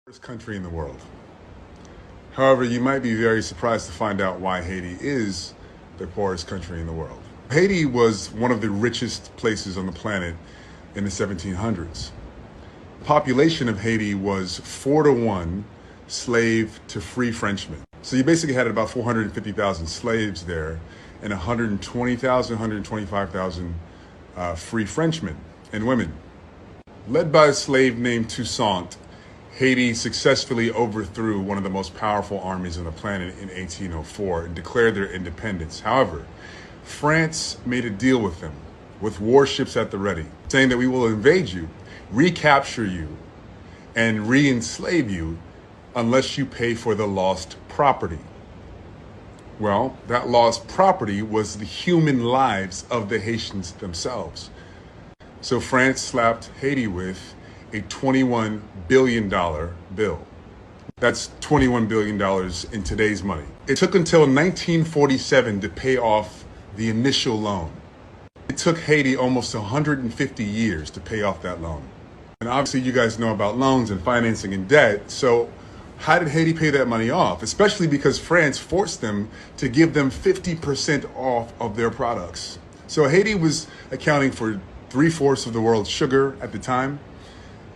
Poorest country in the world. However, you might be very surprised to find out why Haiti is the poorest country in the world. Haiti was one of the richest places on the planet in the 1700s. The population of Haiti was 4-to-1 slave to free Frenchmen. So you basically had about 450,000 slaves there and 120,000, 125,000 free Frenchmen and women. Led by a slave named Toussaint, Haiti successfully overthrew one of the most powerful armies on the planet in 1804 and declared their independence. However, France made a deal with them, with warships at the ready, saying that we will invade you, recapture you, and re-enslave you unless you pay for the lost property. Well, that lost property was the human lives of the Haitians themselves. So France slapped Haiti with a $21 billion bill. That's $21 billion in today's money. It took until 1947 to pay off the initial loan. It took Haiti almost 150 years to pay off that loan. And obviously you guys know about loans and financing and debt, so how did Haiti pay that money off? Especially because France forced them to give them 50% off of their products. So Haiti was accounting for 3/4 of the world's sugar at the time,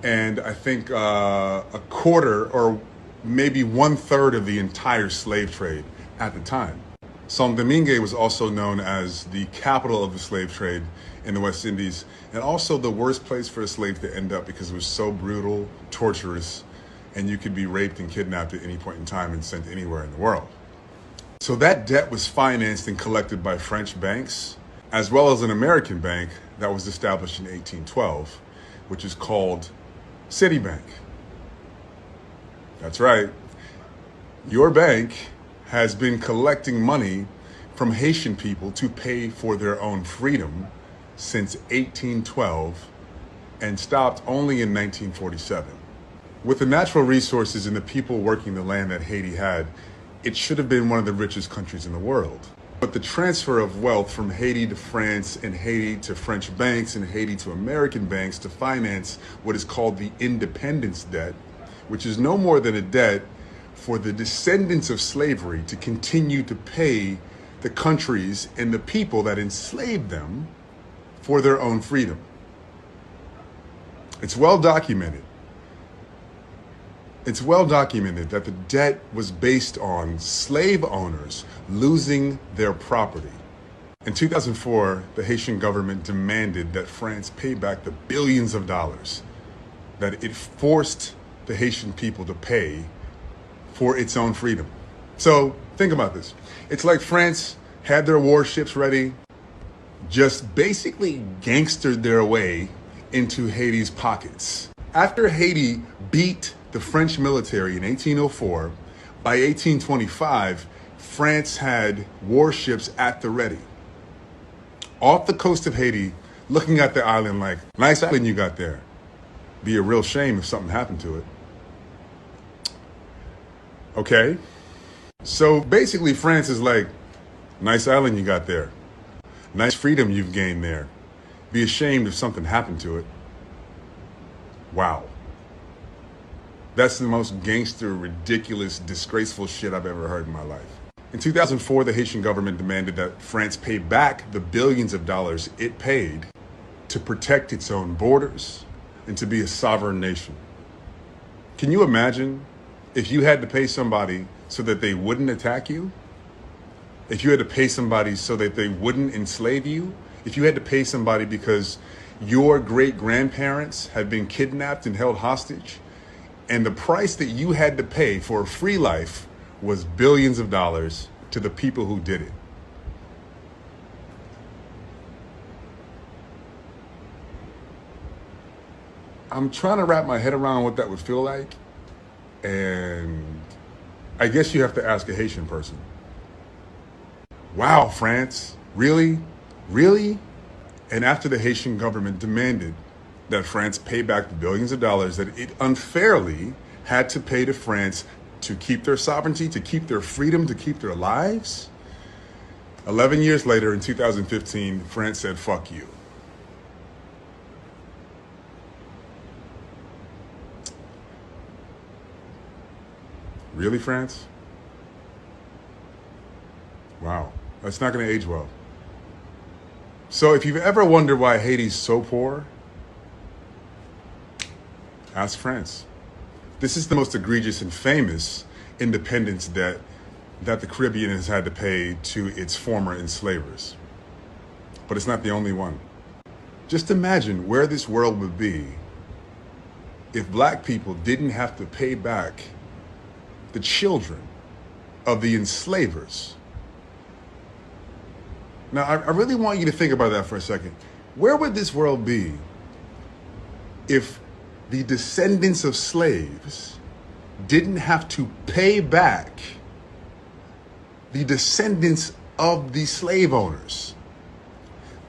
and I think a quarter or maybe 1/3 of the entire slave trade at the time. Saint-Domingue was also known as the capital of the slave trade in the West Indies, and also the worst place for a slave to end up because it was so brutal, torturous, and you could be raped and kidnapped at any point in time and sent anywhere in the world. So that debt was financed and collected by French banks, as well as an American bank that was established in 1812, which is called Citibank. That's right. Your bank has been collecting money from Haitian people to pay for their own freedom since 1812 and stopped only in 1947. With the natural resources and the people working the land that Haiti had, it should have been one of the richest countries in the world. But the transfer of wealth from Haiti to France and Haiti to French banks and Haiti to American banks to finance what is called the independence debt, which is no more than a debt for the descendants of slavery to continue to pay the countries and the people that enslaved them for their own freedom. It's well documented. It's well documented that the debt was based on slave owners losing their property. In 2004, the Haitian government demanded that France pay back the billions of dollars that it forced the Haitian people to pay for its own freedom. So think about this. It's like France had their warships ready, just basically gangstered their way into Haiti's pockets. After Haiti beat the French military in 1804, by 1825, France had warships at the ready, off the coast of Haiti, looking at the island like, nice island you got there. Be a real shame if something happened to it. Okay? So basically France is like, nice island you got there. Nice freedom you've gained there. Be ashamed if something happened to it. Wow. That's the most gangster, ridiculous, disgraceful shit I've ever heard in my life. In 2004, the Haitian government demanded that France pay back the billions of dollars it paid to protect its own borders and to be a sovereign nation. Can you imagine if you had to pay somebody so that they wouldn't attack you? If you had to pay somebody so that they wouldn't enslave you? If you had to pay somebody because your great-grandparents had been kidnapped and held hostage, and the price that you had to pay for a free life was billions of dollars to the people who did it. I'm trying to wrap my head around what that would feel like, and I guess you have to ask a Haitian person. Wow, France, really? Really? And after the Haitian government demanded that France pay back the billions of dollars that it unfairly had to pay to France to keep their sovereignty, to keep their freedom, to keep their lives, 11 years later in 2015, France said, fuck you. Really, France? Wow, that's not going to age well. So if you've ever wondered why Haiti's so poor, ask France. This is the most egregious and famous independence debt that the Caribbean has had to pay to its former enslavers. But it's not the only one. Just imagine where this world would be if black people didn't have to pay back the children of the enslavers. Now, I really want you to think about that for a second. Where would this world be if the descendants of slaves didn't have to pay back the descendants of the slave owners?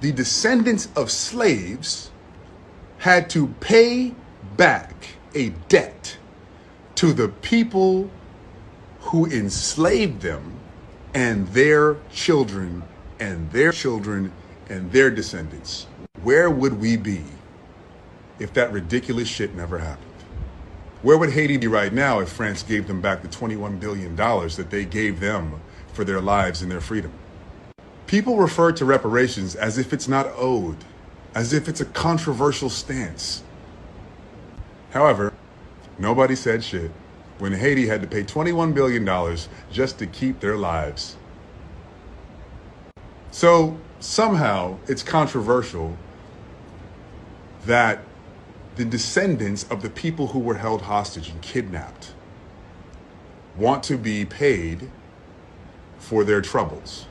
The descendants of slaves had to pay back a debt to the people who enslaved them and their children and their children and their descendants. Where would we be if that ridiculous shit never happened? Where would Haiti be right now if France gave them back the $21 billion that they gave them for their lives and their freedom? People refer to reparations as if it's not owed, as if it's a controversial stance. However, nobody said shit when Haiti had to pay $21 billion just to keep their lives. So somehow it's controversial that the descendants of the people who were held hostage and kidnapped want to be paid for their troubles,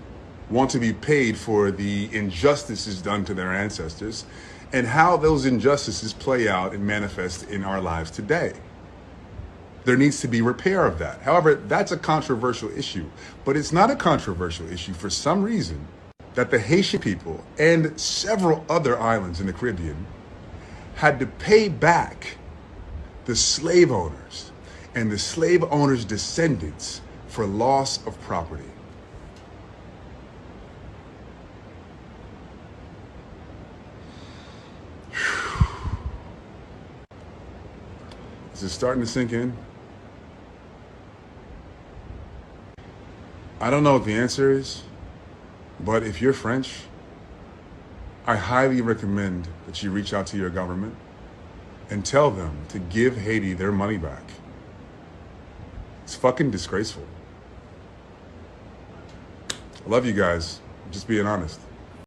want to be paid for the injustices done to their ancestors, and how those injustices play out and manifest in our lives today. There needs to be repair of that. However, that's a controversial issue, but it's not a controversial issue for some reason that the Haitian people and several other islands in the Caribbean had to pay back the slave owners and the slave owners' descendants for loss of property. Is it starting to sink in? I don't know what the answer is, but if you're French, I highly recommend that you reach out to your government and tell them to give Haiti their money back. It's fucking disgraceful. I love you guys. I'm just being honest.